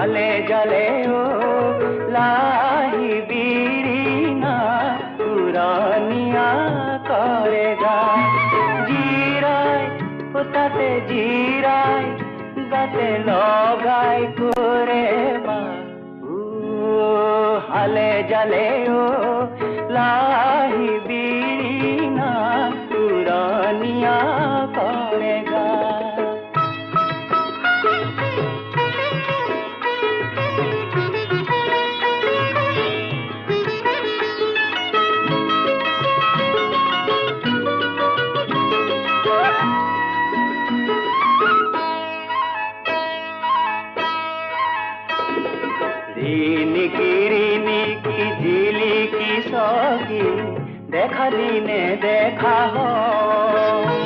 হালে জালে ও লাহি বিড়ি না পুরানিয়া করে গায় জিরায় তাতে জিরায় গাতে লগায় করে মা হালে জালে ও লাহি বিড়ি না পুরানিয়া করে গায় রিনিকি ঝিলিকি সখী দেখা দিনে দেখা হয়